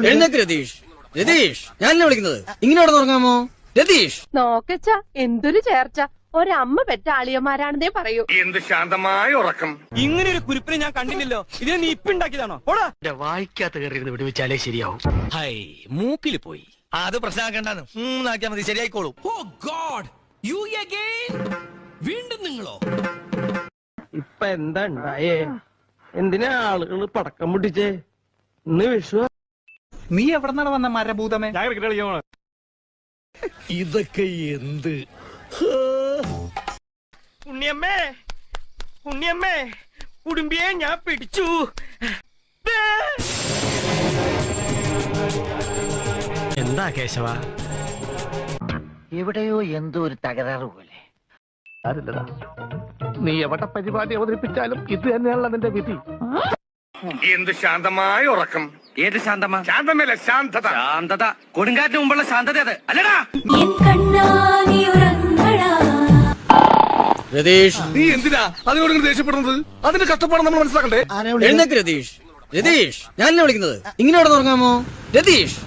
എഴുന്നേക്ക് രതീഷ്. രതീഷ്, ഞാനല്ലേ വിളിക്കുന്നത്. ഇങ്ങനെ തുടങ്ങാമോ രതീഷ്? നോക്കച്ച എന്തൊരു ചേർച്ച. ഒരമ്മ പെറ്റ ആളിയന്മാരാണെന്നേ പറയൂ. എന്ത് ശാന്തമായ ഉറക്കം. ഇങ്ങനെ ഒരു കുരിപ്പിനെ ഞാൻ കണ്ടില്ലല്ലോ. ഇതിനെ നീ ഇപ്പിണ്ടാക്കിയതാണോ? വായിക്കാത്ത കയറി വിടുവിച്ചാലേ ശരിയാവും. ഹൈ, മൂക്കിൽ പോയി. അത് പ്രശ്നമാക്കണ്ടെന്ന് മൂന്നാക്കിയാൽ മതി, ശരിയായിക്കോളൂ. വീണ്ടും നിങ്ങളോ? ഇപ്പൊ എന്താ ഉണ്ടായേ? എന്തിനാ ആളുകൾ പടക്കം പൊട്ടിച്ചേ? ഇന്ന് വിഷു. നീ എവിടെ വന്ന മരഭൂതമേ? ഇതൊക്കെ എന്ത്? ഉണ്ണിയമ്മേ, ഉണ്ണിയമ്മേ, കുടുംബിയെ ഞാൻ പിടിച്ചു. എന്താ കേശവ? എവിടെയോ എന്തോ ഒരു തകരാറ് പോലെ. നീ എവിടെ പരിപാടി അവതരിപ്പിച്ചാലും ഇത് തന്നെയാണല്ലോ നിന്റെ വിധി. എന്ത് ശാന്തമായ ഉറക്കം. ഏത് ശാന്തമാ? ശാന്തമല്ല, ശാന്തത. ശാന്തത കൊടുങ്കാറ്റിന് മുമ്പുള്ള ശാന്തത അത് അല്ലടാ. രതീഷ്, നീ എന്തിനാ അതിനോട് ദേഷ്യപ്പെടുന്നത്? അതിന്റെ കഷ്ടപ്പാട് നമ്മൾ മനസ്സിലാക്കണ്ടേ? എഴുന്നേക്ക് രതീഷ്. രതീഷ്, ഞാനല്ലേ വിളിക്കുന്നത്. ഇങ്ങനെ തുടങ്ങാമോ രതീഷ്?